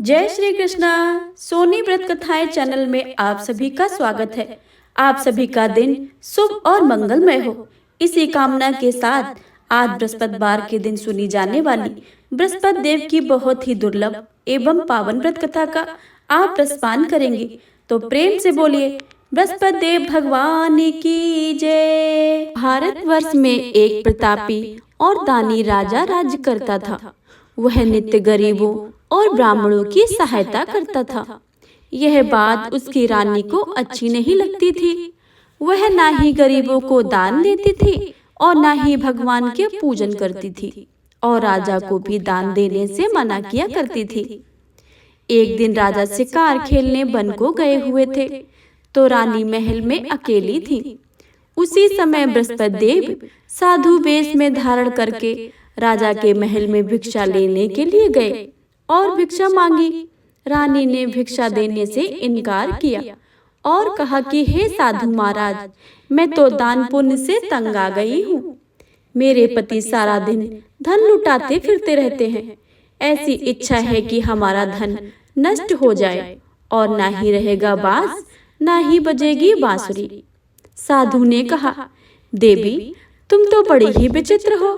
जय श्री कृष्णा। सोनी व्रत कथाएं चैनल में आप सभी का स्वागत है। आप सभी का दिन शुभ और मंगलमय हो, इसी कामना के साथ आज बृहस्पतिवार के दिन सुनी जाने वाली बृहस्पति देव की बहुत ही दुर्लभ एवं पावन व्रत कथा का आप रसपान करेंगे। तो प्रेम से बोलिए बृहस्पति देव भगवान की जय। भारतवर्ष में एक प्रतापी और दानी राजा राज्य करता था। वह नित्य गरीबों और ब्राह्मणों की सहायता करता था। यह बात उसकी रानी को अच्छी नहीं लगती थी। वह ना ही गरीबों को दान देती थी और ना ही भगवान के पूजन करती थी और राजा को भी दान देने से मना किया करती थी। एक दिन राजा शिकार खेलने वन को गए हुए थे तो रानी महल में अकेली थी। उसी समय बृहस्पति देव साधु वेश में धारण करके राजा के महल में भिक्षा लेने के लिए गए और भिक्षा मांगी। रानी ने भिक्षा देने से इनकार किया और कहा कि हे साधु महाराज, मैं तो दान पुण्य से तंग आ गई हूँ। मेरे पति सारा दिन धन लुटाते फिरते रहते हैं। ऐसी इच्छा है कि हमारा धन नष्ट हो जाए और ना ही रहेगा बांस, ना ही बजेगी बांसुरी। साधु ने कहा, देवी तुम तो बड़ी ही विचित्र हो।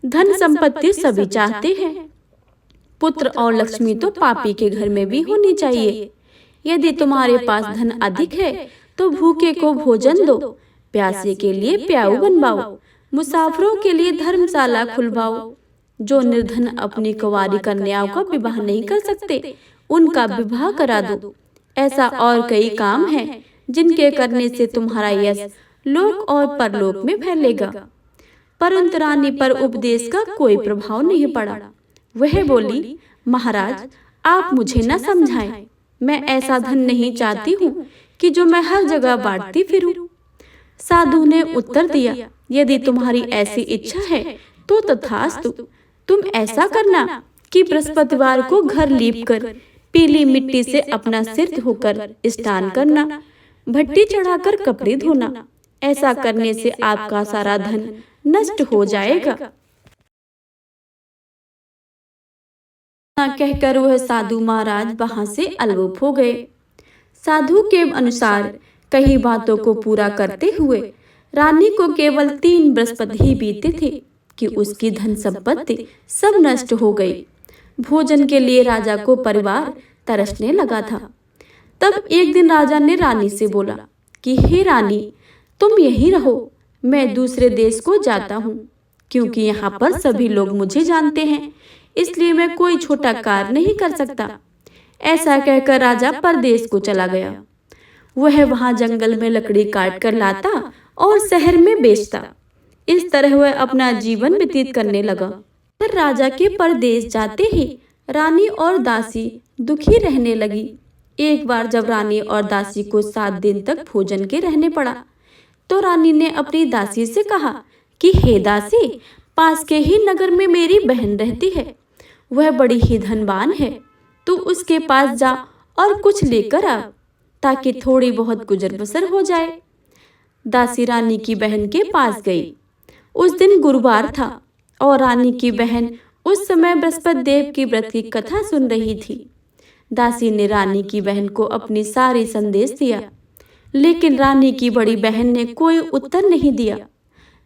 धन संपत्ति सभी चाहते हैं, पुत्र और लक्ष्मी तो पापी के घर में भी होनी चाहिए। यदि तुम्हारे पास धन अधिक है तो भूखे को भोजन दो, प्यासे के लिए प्याऊ बनवाओ, मुसाफिरों के लिए धर्मशाला खुलवाओ। जो निर्धन अपनी कुंवारी कन्याओं का विवाह नहीं कर सकते, उनका विवाह करा दो। ऐसा और कई काम हैं जिनके करने से तुम्हारा यश लोक और परलोक में फैलेगा। परंतु रानी पर उपदेश का कोई प्रभाव नहीं पड़ा। वह बोली, महाराज आप मुझे न समझाएं। मैं ऐसा धन नहीं चाहती हूँ कि जो मैं हर जगह बांटती फिरूं। साधु ने उत्तर दिया, यदि तुम्हारी ऐसी इच्छा है तो तथास्तु। तुम ऐसा करना कि बृहस्पतिवार को घर लीपकर पीली मिट्टी से अपना सिर धोकर स्नान करना, भट्टी चढ़ाकर कपड़े धोना। ऐसा करने से आपका सारा धन नष्ट हो जाएगा। कहकर वह साधु महाराज वहां से अलविदा हो गए। साधु के अनुसार कई बातों को पूरा करते हुए रानी को केवल 3 बृहस्पति ही बीते थे कि उसकी धन संपत्ति सब नष्ट हो गई। भोजन के लिए राजा को परिवार तरसने लगा था। तब एक दिन राजा ने रानी से बोला कि हे रानी, तुम यहीं रहो, मैं दूसरे देश को जाता हूँ, क्योंकि यहाँ पर सभी लोग मुझे जानते हैं, इसलिए मैं कोई छोटा कार्य नहीं कर सकता। ऐसा कहकर राजा परदेश को चला गया। वह वहां जंगल में लकड़ी काट कर लाता और शहर में बेचता। इस तरह वह अपना जीवन व्यतीत करने लगा। फिर राजा के परदेश जाते ही रानी और दासी दुखी रहने लगी। एक बार जब रानी और दासी को 7 दिन तक भोजन के रहने पड़ा तो रानी ने अपनी दासी से कहा कि हे दासी, पास के ही नगर में मेरी बहन रहती है। वह बड़ी ही धनवान है। तू उसके पास जा और कुछ लेकर आ, ताकि थोड़ी बहुत गुजर बसर हो जाए। दासी रानी की बहन के पास गई। उस दिन गुरुवार था और रानी की बहन उस समय बृहस्पति देव की व्रत की कथा सुन रही थी। दासी ने रानी की बहन को अपनी सारी संदेश दिया, लेकिन रानी की बड़ी बहन ने कोई उत्तर नहीं दिया।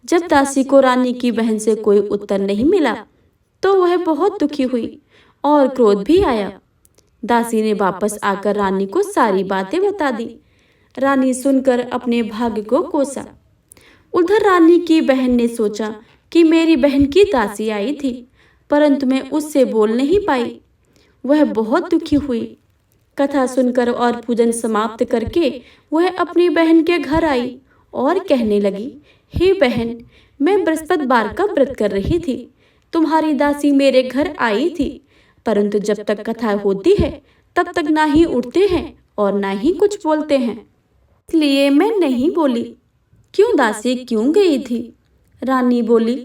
जब दासी को रानी की बहन से कोई उत्तर नहीं मिला तो वह बहुत दुखी हुई और क्रोध भी आया। दासी ने वापस आकर रानी को सारी बातें बता दी। रानी सुनकर अपने भाग्य को कोसा। उधर रानी की बहन ने सोचा कि मेरी बहन की दासी आई थी, परंतु मैं उससे बोल नहीं पाई। वह बहुत दुखी हुई। कथा सुनकर और पूजन समाप्त करके वह अपनी बहन के घर आई और कहने लगी, हे बहन, मैं बृहस्पतिवार का व्रत कर रही थी। तुम्हारी दासी मेरे घर आई थी, परंतु जब तक कथा होती है तब तक ना ही उठते हैं और ना ही कुछ बोलते हैं, इसलिए मैं नहीं बोली। क्यों दासी, क्यों गई थी? रानी बोली,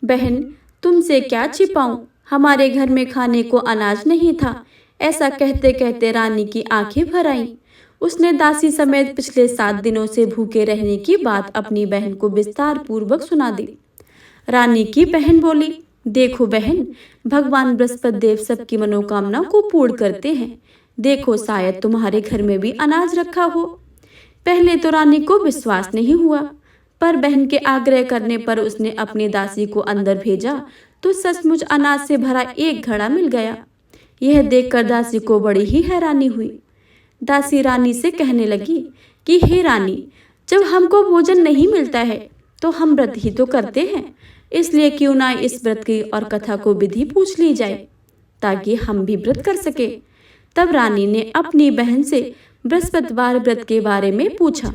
बहन तुमसे क्या छिपाऊं, हमारे घर में खाने को अनाज नहीं था। ऐसा कहते कहते रानी की आंखें भर आईं। उसने दासी समेत पिछले 7 दिनों से भूखे रहने की बात अपनी बहन को विस्तार पूर्वक सुना दी। रानी की बहन बोली, देखो बहन, भगवान बृहस्पति देव सबकी मनोकामना को पूर्ण करते हैं। देखो, शायद तुम्हारे घर में भी अनाज रखा हो। पहले तो रानी को विश्वास नहीं हुआ, पर बहन के आग्रह करने पर उसने अपनी दासी को अंदर भेजा तो सचमुच अनाज से भरा एक घड़ा मिल गया। यह देखकर दासी को बड़ी ही हैरानी हुई। दासी रानी से कहने लगी कि हे रानी, जब हमको भोजन नहीं मिलता है तो हम व्रत ही तो करते हैं, इसलिए क्यों ना इस व्रत की और कथा को विधि पूछ ली जाए ताकि हम भी व्रत कर सके। तब रानी ने अपनी बहन से बृहस्पतिवार व्रत के बारे में पूछा।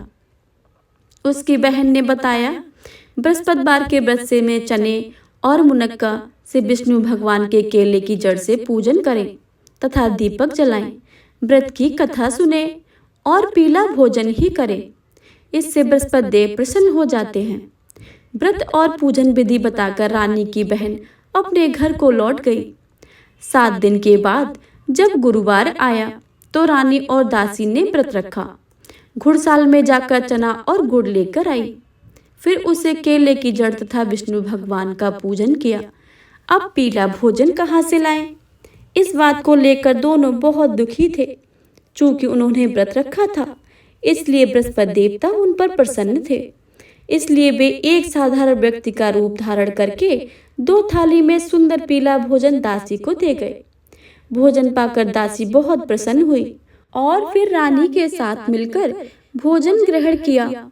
उसकी बहन ने बताया, बृहस्पतिवार के व्रत से में चने और मुनक्का से विष्णु भगवान के केले की जड़ से पूजन करें तथा दीपक जलाएं, व्रत की कथा सुने और पीला भोजन ही करें। इससे बृहस्पति देव प्रसन्न हो जाते हैं। व्रत और पूजन विधि बताकर रानी की बहन अपने घर को लौट गई। 7 दिन के बाद जब गुरुवार आया तो रानी और दासी ने व्रत रखा। घुड़साल में जाकर चना और गुड़ लेकर आई। फिर उसे केले की जड़ तथा विष्णु भगवान का पूजन किया। अब पीला भोजन कहाँ से लाएं? इस बात को लेकर दोनों बहुत दुखी थे। चूंकि उन्होंने व्रत रखा था, इसलिए बृहस्पति देवता उन पर प्रसन्न थे। इसलिए वे एक साधारण व्यक्ति का रूप धारण करके 2 थाली में सुंदर पीला भोजन दासी को दे गए। भोजन पाकर दासी बहुत प्रसन्न हुई और फिर रानी के साथ मिलकर भोजन ग्रहण किया।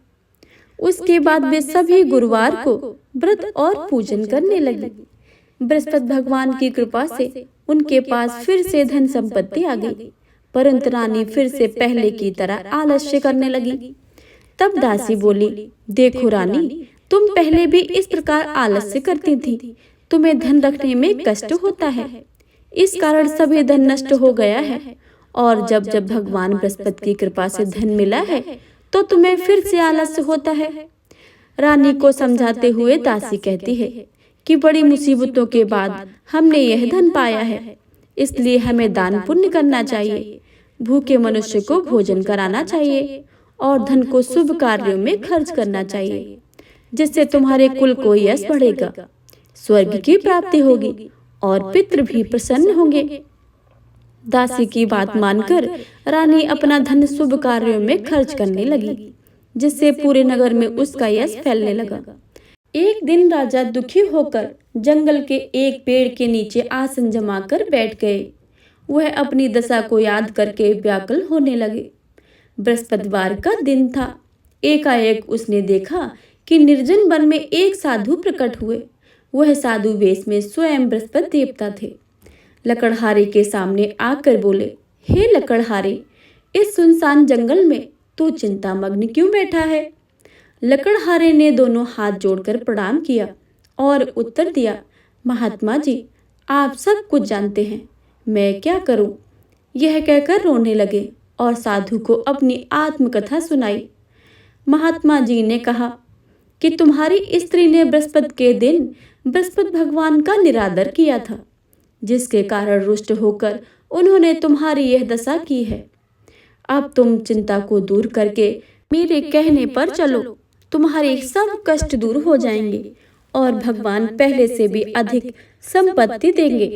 उसके बाद वे सभी गुरुवार को व्रत और पूजन करने लगी। बृहस्पति भगवान की कृपा से उनके पास फिर से धन संपत्ति आ गई, परंतु रानी फिर से पहले की तरह आलस्य करने लगी। तब दासी बोली, देखो रानी, तुम पहले भी इस प्रकार आलस्य करती थी। तुम्हें धन रखने में कष्ट होता है, इस कारण सभी धन नष्ट हो गया है। और जब जब भगवान बृहस्पति की कृपा से धन मिला है तो तुम्हें फिर से आलस्य होता है। रानी को समझाते हुए दासी कहती है कि बड़ी मुसीबतों के बाद हमने यह धन पाया है, इसलिए हमें दान पुण्य करना चाहिए। भूखे मनुष्य को भोजन कराना चाहिए और धन को शुभ कार्यों में खर्च करना चाहिए, जिससे तुम्हारे कुल को यश बढ़ेगा, स्वर्ग की प्राप्ति होगी और पितृ भी प्रसन्न होंगे। दासी की बात मानकर रानी अपना धन शुभ कार्यों में खर्च करने लगी, जिससे पूरे नगर में उसका यश फैलने लगा। एक दिन राजा दुखी होकर जंगल के एक पेड़ के नीचे आसन जमाकर बैठ गए। वह अपनी दशा को याद करके व्याकुल होने लगे। बृहस्पतिवार का दिन था। एकाएक उसने देखा कि निर्जन वन में एक साधु प्रकट हुए। वह साधु वेश में स्वयं बृहस्पति देवता थे। लकड़हारे के सामने आकर बोले, हे लकड़हारे, इस सुनसान जंगल में तू चिंतामग्न क्यों बैठा है? लकड़हारे ने दोनों हाथ जोड़कर प्रणाम किया और उत्तर दिया, महात्मा जी, आप सब कुछ जानते हैं, मैं क्या करूं? यह कहकर रोने लगे और साधु को अपनी आत्मकथा सुनाई। महात्मा जी ने कहा कि तुम्हारी स्त्री ने बृहस्पति के दिन बृहस्पति भगवान का निरादर किया था, जिसके कारण रुष्ट होकर उन्होंने तुम्हारी यह दशा की है। अब तुम चिंता को दूर करके मेरे कहने पर चलो, तुम्हारे सब कष्ट दूर हो जाएंगे और भगवान पहले से भी अधिक संपत्ति देंगे।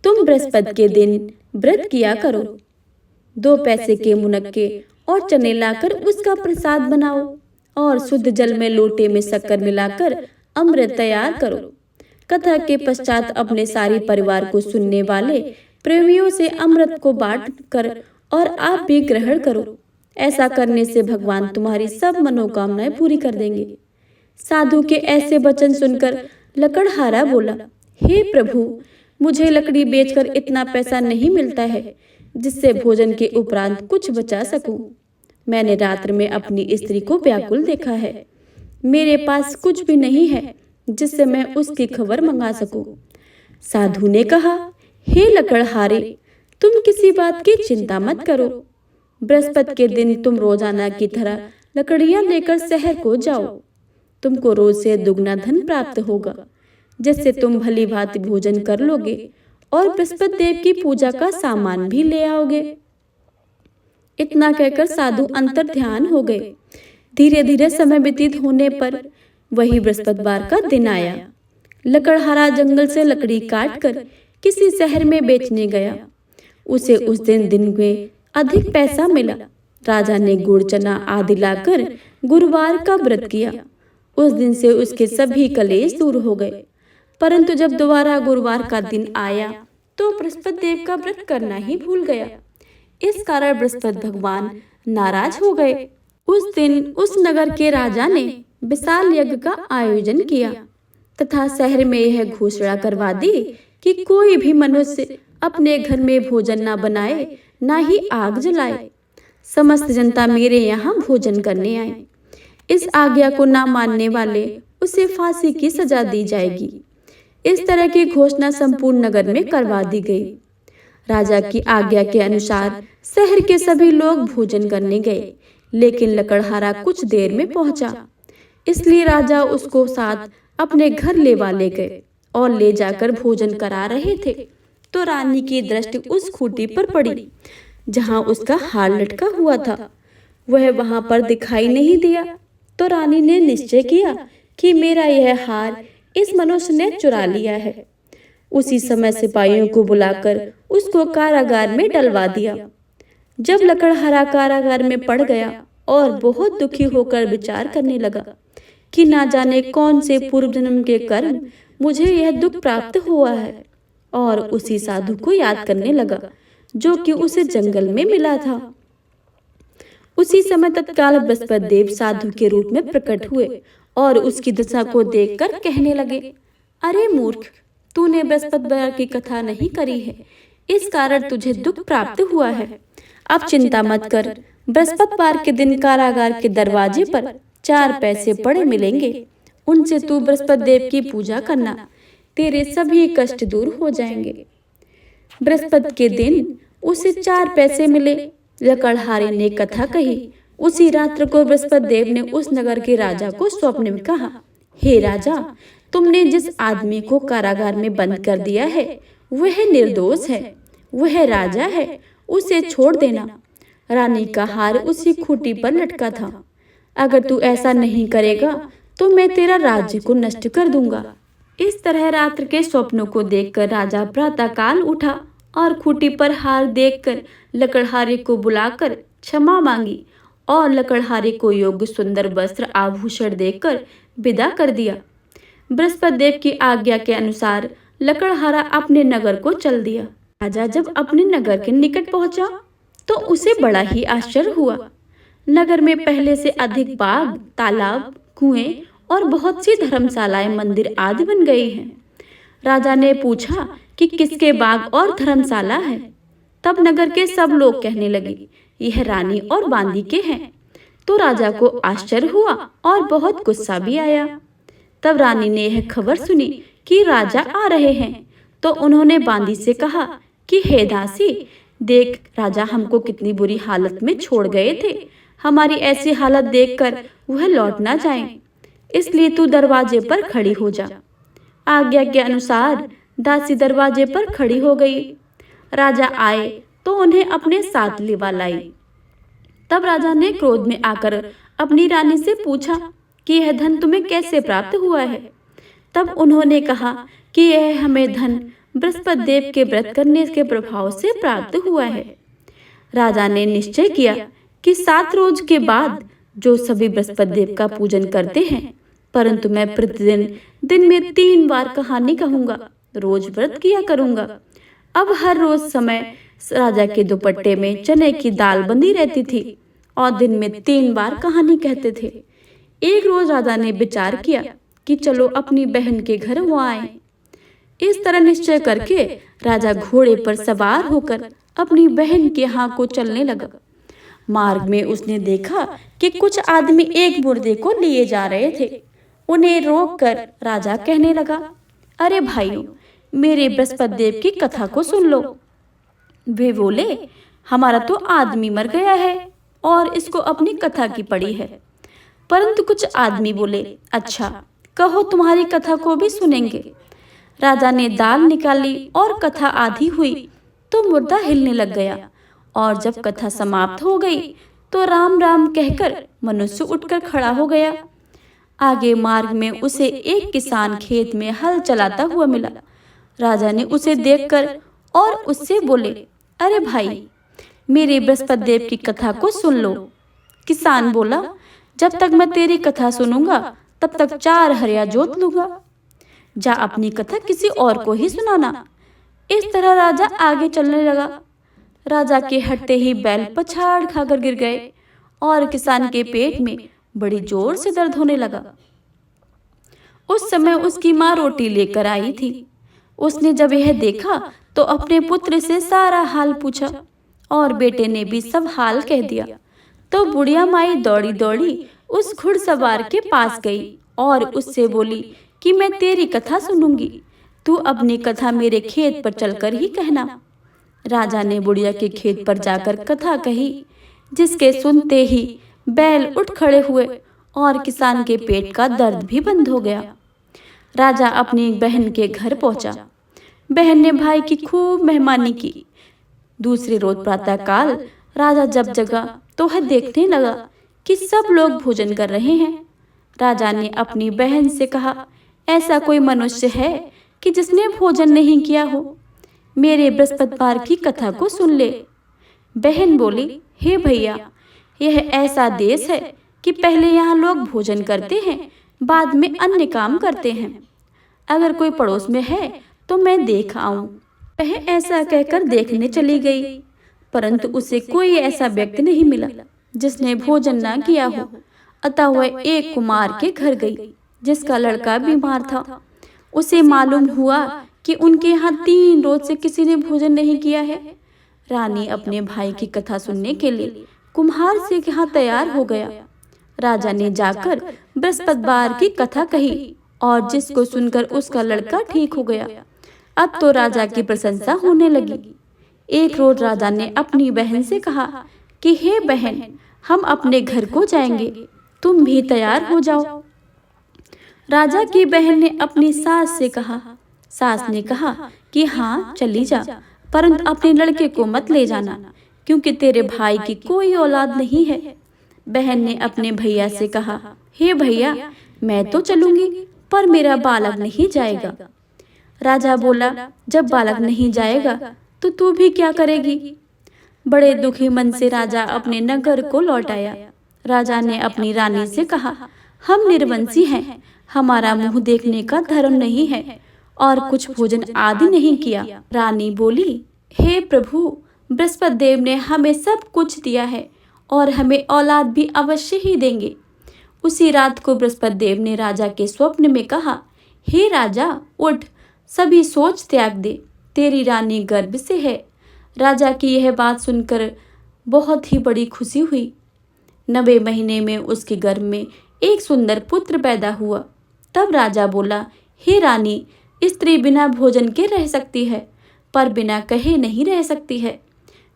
तुम बृहस्पति के दिन व्रत किया करो। 2 पैसे के मुनक्के और चने लाकर उसका प्रसाद बनाओ और शुद्ध जल में लोटे में शक्कर मिलाकर अमृत तैयार करो। कथा के पश्चात अपने सारे परिवार को सुनने वाले प्रेमियों से अमृत को बांट कर और आप भी ग्रहण करो। ऐसा करने से भगवान तुम्हारी सब मनोकामनाएं पूरी कर देंगे। साधु के ऐसे वचन सुनकर लकड़हारा बोला, हे प्रभु, मुझे लकड़ी बेचकर इतना पैसा नहीं मिलता है जिससे भोजन के उपरांत कुछ बचा सकूं। मैंने रात्र में अपनी स्त्री को व्याकुल देखा है। मेरे पास कुछ भी नहीं है जिससे मैं उसकी खबर मंगा सकूं। साधु ने कहा, हे लकड़हारे, तुम किसी बात की चिंता मत करो। बृहस्पति के दिन तुम रोजाना की तरह लकड़ियां लेकर शहर को जाओ। तुमको रोज से दुगना धन प्राप्त होगा, जिससे तुम भली भांति भोजन कर लोगे और बृहस्पति देव की पूजा का सामान भी ले आओगे। इतना कहकर साधु अंतर ध्यान हो गए। धीरे धीरे समय व्यतीत होने पर वही बृहस्पतिवार का दिन आया। लकड़हारा जंगल से लकड़ी काटकर किसी शहर में बेचने गया। उसे उस दिन में अधिक पैसा मिला। राजा ने गुड़ चना आदि लाकर गुरुवार का व्रत किया। उस दिन से उसके सभी कलेश दूर हो गए। परंतु जब दोबारा गुरुवार का दिन आया तो बृहस्पति देव का व्रत करना ही भूल गया। इस कारण बृहस्पति भगवान नाराज हो गए। उस दिन उस नगर के राजा ने विशाल यज्ञ का आयोजन किया तथा शहर में यह घोषणा करवा दी कि कोई भी मनुष्य अपने घर में भोजन न बनाए, न ही आग जलाए। समस्त जनता मेरे यहाँ भोजन करने आए। इस आज्ञा को न मानने वाले उसे फांसी की सजा दी जाएगी। इस तरह की घोषणा संपूर्ण नगर में करवा दी गई। राजा की आज्ञा के अनुसार शहर के सभी लोग भोजन करने गए, लेकिन लकड़हारा कुछ देर में पहुंचा। इसलिए राजा उसको साथ अपने घर ले गए और ले जाकर भोजन करा रहे थे तो रानी की दृष्टि उस खूंटी पर पड़ी जहां उसका हार लटका हुआ था। वह वहां पर दिखाई नहीं दिया तो रानी ने निश्चय किया कि मेरा यह हार इस मनुष्य ने चुरा लिया है। उसी समय सिपाहियों को बुलाकर उसको कारागार में डलवा दिया। जब लकड़हारा कारागार में पड़ गया और बहुत दुखी होकर विचार करने लगा कि ना जाने कौन से पूर्व जन्म के कर्म मुझे यह दुख प्राप्त हुआ है, और उसी साधु को याद करने लगा जो कि उसे जंगल में मिला था। उसी समय तत्काल बृहस्पति देव साधु के रूप में प्रकट हुए और उसकी दशा को देखकर कहने लगे, अरे मूर्ख, तूने बृहस्पतिवार की कथा नहीं करी है, इस कारण तुझे दुख प्राप्त हुआ है। अब चिंता मत कर, बृहस्पतिवार के दिन कारागार के दरवाजे पर 4 पैसे पड़े मिलेंगे। उनसे तू बृहस्पति देव की पूजा करना, तेरे सभी कष्ट दूर हो जाएंगे। बृहस्पति के दिन उसे 4 पैसे मिले। लकड़हारे ने कथा कही। उसी रात्र को बृहस्पति देव ने उस नगर के राजा को स्वप्न में कहा, हे राजा, तुमने जिस आदमी को कारागार में बंद कर दिया है वह निर्दोष है, वह राजा है, उसे छोड़ देना। रानी का हार उसी खूंटी पर लटका था। अगर तू ऐसा नहीं करेगा तो मैं तेरा राज्य को नष्ट कर दूंगा। इस तरह रात्र के स्वप्नों को देखकर राजा प्रातःकाल उठा और खूंटी पर हार देखकर लकड़हारे को बुलाकर क्षमा मांगी और लकड़हारे को योग्य सुंदर वस्त्र आभूषण देकर विदा कर दिया। बृहस्पति देव की आज्ञा के अनुसार लकड़हारा अपने नगर को चल दिया। राजा जब अपने नगर के निकट पहुंचा तो उसे बड़ा ही आश्चर्य हुआ। नगर में पहले से अधिक बाग, तालाब, कुएं और बहुत सी धर्मशालाएं, मंदिर आदि बन गई हैं। राजा ने पूछा कि किसके बाग और धर्मशाला है। तब नगर के सब लोग कहने लगे, यह रानी और बांदी के हैं। तो राजा को आश्चर्य हुआ और बहुत गुस्सा भी आया। तब रानी ने यह खबर सुनी कि राजा आ रहे हैं तो उन्होंने बांदी से कहा कि हे दासी, देख राजा हमको कितनी बुरी हालत में छोड़ गए थे। हमारी ऐसी हालत देखकर वह लौट ना जाएं, इसलिए तू दरवाजे पर खड़ी हो जा। आज्ञा के अनुसार दासी दरवाजे पर खड़ी हो गई। राजा आए तो उन्हें अपने साथ लिवा लाई। तब राजा ने क्रोध में आकर अपनी रानी से पूछा कि यह धन तुम्हें कैसे प्राप्त हुआ है। तब उन्होंने कहा कि यह हमें धन बृहस्पति देव के व्रत करने के प्रभाव से प्राप्त हुआ है। राजा ने निश्चय किया कि 7 रोज के बाद जो सभी बृहस्पति देव का पूजन करते हैं, परंतु मैं प्रतिदिन दिन में 3 बार कहानी कहूंगा, रोज व्रत किया करूंगा। अब हर रोज समय राजा के दुपट्टे में चने की दाल बंधी रहती थी और दिन में 3 बार कहानी कहते थे। एक रोज राजा ने विचार किया कि चलो अपनी बहन के घर वो आए। इस तरह निश्चय करके राजा घोड़े पर सवार होकर अपनी बहन के यहाँ को चलने लगा। मार्ग में उसने देखा कि कुछ आदमी एक मुर्दे को लिए जा रहे थे। उन्हें रोककर राजा कहने लगा, अरे भाइयों, मेरे बृहस्पति देव की कथा को सुन लो। वे बोले, हमारा तो आदमी मर गया है और इसको अपनी कथा की पड़ी है। परंतु कुछ आदमी बोले, अच्छा कहो, तुम्हारी कथा को भी सुनेंगे। राजा ने दाल निकाली और कथा आधी हुई तो मुर्दा हिलने लग गया, और जब कथा समाप्त हो गई तो राम राम कहकर मनुष्य उठकर खड़ा हो गया। आगे मार्ग में उसे एक किसान खेत में हल चलाता हुआ मिला। राजा ने उसे देखकर और उससे बोले, अरे भाई, मेरे बृहस्पति देव की कथा को सुन लो। किसान बोला, जब तक मैं तेरी कथा सुनूंगा तब तक 4 हरिया जोत लूंगा। जा अपनी कथा किसी और को ही सुनाना। इस तरह राजा आगे चलने लगा। राजा के हटते ही बैल पछाड़ खाकर गिर गए और किसान के पेट में बड़ी जोर से दर्द होने लगा। उस समय उसकी माँ रोटी लेकर आई थी। उसने जब यह देखा तो अपने पुत्र से सारा हाल पूछा और बेटे ने भी सब हाल कह दिया। तो बुढ़िया माई दौड़ी दौड़ी उस घुड़सवार के पास गई और उससे बोली कि मैं तेरी कथा सुनूंगी, तू अपनी कथा मेरे खेत पर चलकर ही कहना। राजा ने बुढ़िया के खेत पर जाकर कथा कही, जिसके सुनते ही बैल उठ खड़े हुए और किसान के पेट का दर्द भी बंद हो गया। राजा अपनी बहन के घर पहुंचा। बहन ने भाई की खूब मेहमानी की। दूसरे रोज प्रातःकाल राजा जब जगा तो वह देखने लगा कि सब लोग भोजन कर रहे हैं। राजा ने अपनी बहन से कहा, ऐसा कोई मनुष्य है कि जिसने भोजन नहीं किया हो? मेरे बृहस्पतिवार की कथा को सुन ले। बहन बोली, हे भैया, यह ऐसा देश है कि पहले यहाँ लोग भोजन करते हैं, बाद में अन्य काम करते हैं। अगर कोई पड़ोस में है तो मैं देख आऊं। वह ऐसा कहकर देखने चली गई, परंतु उसे कोई ऐसा व्यक्ति नहीं मिला जिसने भोजन ना किया हो। अतः वह एक कुमार के घर गई जिसका लड़का बीमार था। उसे मालूम हुआ कि उनके यहाँ 3 रोज से किसी ने भोजन नहीं किया है। रानी अपने भाई की कथा सुनने के लिए कुम्हार से यहाँ तैयार हो गया। राजा ने जाकर बृहस्पतिवार की कथा कही और जिसको सुनकर उसका लड़का ठीक हो गया। अब तो राजा की प्रशंसा होने लगी। एक रोज राजा ने अपनी बहन से कहा कि हे बहन, हम अपने घर को जाएंगे, तुम भी तैयार हो जाओ। राजा की बहन ने अपनी सास से कहा। सास ने कहा कि हाँ चली जा, परंतु अपने लड़के को मत ले जाना, क्योंकि तेरे भाई की कोई औलाद नहीं है। बहन ने अपने भैया से कहा, हे भैया, मैं तो चलूंगी पर मेरा बालक नहीं जाएगा। राजा बोला, जब बालक नहीं जाएगा तो तू भी क्या करेगी? बड़े दुखी मन से राजा अपने नगर को लौट आया। राजा ने अपनी रानी से कहा, हम निर्वंशी हैं, हमारा मुंह देखने का धर्म नहीं है और कुछ भोजन आदि नहीं किया। रानी बोली, हे प्रभु, बृहस्पति देव ने हमें सब कुछ दिया है और हमें औलाद भी अवश्य ही देंगे। उसी रात को बृहस्पति देव ने राजा के स्वप्न में कहा, हे राजा, उठ, सभी सोच त्याग दे, तेरी रानी गर्भ से है। राजा की यह बात सुनकर बहुत ही बड़ी खुशी हुई। 9वें महीने में उसके गर्भ में एक सुंदर पुत्र पैदा हुआ। तब राजा बोला, हे रानी, स्त्री बिना भोजन के रह सकती है, पर बिना कहे नहीं रह सकती है।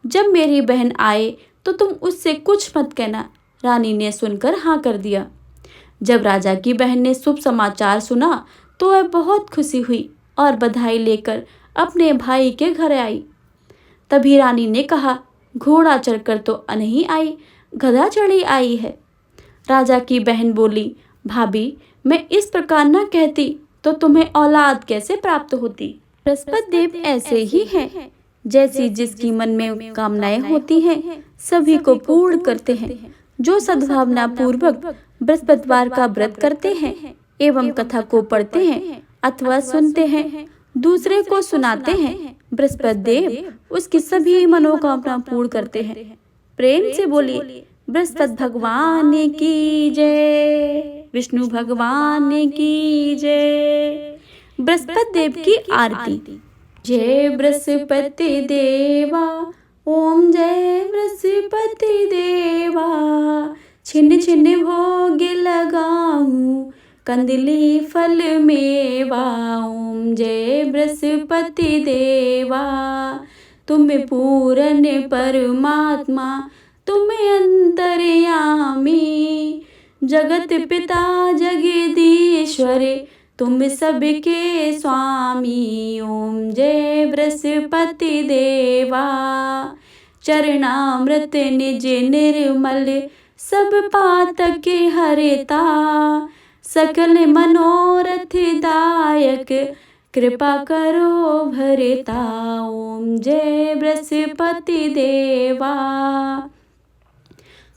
जब मेरी बहन आए तो तुम उससे कुछ मत कहना। रानी ने सुनकर हाँ कर दिया। जब राजा की बहन ने शुभ समाचार सुना तो वह बहुत खुशी हुई और बधाई लेकर अपने भाई के घर आई। तभी रानी ने कहा, घोड़ा चढ़कर तो नहीं आई, गधा चढ़ी आई है। राजा की बहन बोली, भाभी, मैं इस प्रकार न कहती तो तुम्हें औलाद कैसे प्राप्त होती? बृहस्पति देव ऐसे ही हैं, जैसी जिसकी मन में कामनाएं होती हैं सभी को पूर्ण करते हैं। जो सद्भावना पूर्वक बृहस्पतिवार का व्रत करते हैं एवं कथा को पढ़ते हैं अथवा सुनते हैं, दूसरे को सुनाते हैं, बृहस्पति देव उसकी सभी मनोकामना पूर्ण करते हैं। प्रेम से बोलिए, बृहस्पति भगवान की जय, विष्णु भगवान की जय। बृहस्पति देव की आरती। जय बृहस्पति देवा, ओम जय बृहस्पति देवा, छिन्न छिन्न भोग लगाऊं, कंदली फल मेवा। ओम जय बृहस्पति देवा, तुम पूर्ण परमात्मा, तुम अंतर्यामी, जगत पिता जगदीश्वर, तुम सबके स्वामी। ओम जय बृहस्पति देवा, चरणामृत निज निर्मल, सब पातक हरता, सकल मनोरथ दायक कृपा करो भरता। ओम जय बृहस्पति देवा।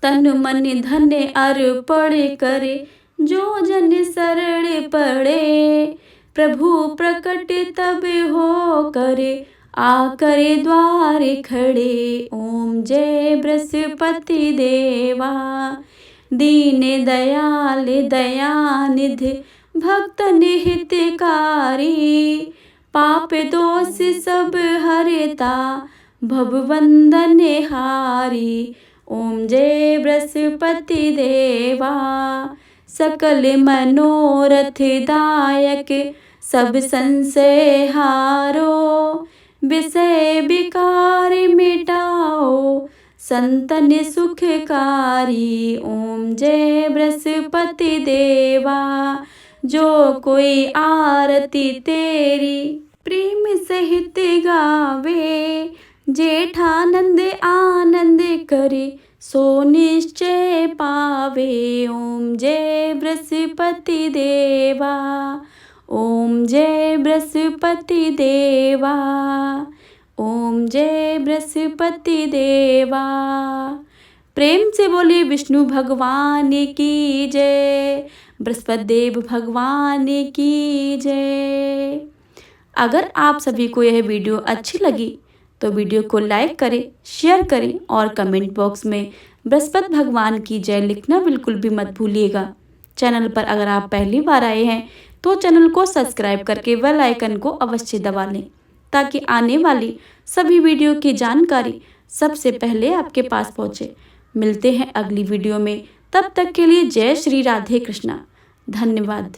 तन मन धन अर्पण करे जो जन शरण पड़े। प्रभु प्रकट तब हो करे आकर द्वार खड़े। ओम जय बृहस्पति देवा। दीन दयाल दयानिधि भक्त हितकारी। पाप दोष सब हरता भवबंधन हारी। ओम जय बृहस्पति देवा। सकल मनोरथ दायक सब संशय हारो। विषय विकार मिटाओ संतन सुखकारी। ओम जय बृहस्पति देवा। जो कोई आरती तेरी प्रेम सहित गावे। जेठानंद आनंद करे सो निश्चय पावे। ओम जय बृहस्पति देवा। ओम जय बृहस्पति देवा। ओम जय बृहस्पति देवा। प्रेम से बोले विष्णु भगवान की जय। बृहस्पति देव भगवान की जय। अगर आप सभी को यह वीडियो अच्छी लगी तो वीडियो को लाइक करें, शेयर करें और कमेंट बॉक्स में बृहस्पति भगवान की जय लिखना बिल्कुल भी मत भूलिएगा। चैनल पर अगर आप पहली बार आए हैं तो चैनल को सब्सक्राइब करके बेल आइकन को अवश्य दबा लें ताकि आने वाली सभी वीडियो की जानकारी सबसे पहले आपके पास पहुंचे। मिलते हैं अगली वीडियो में, तब तक के लिए जय श्री राधे कृष्णा। धन्यवाद।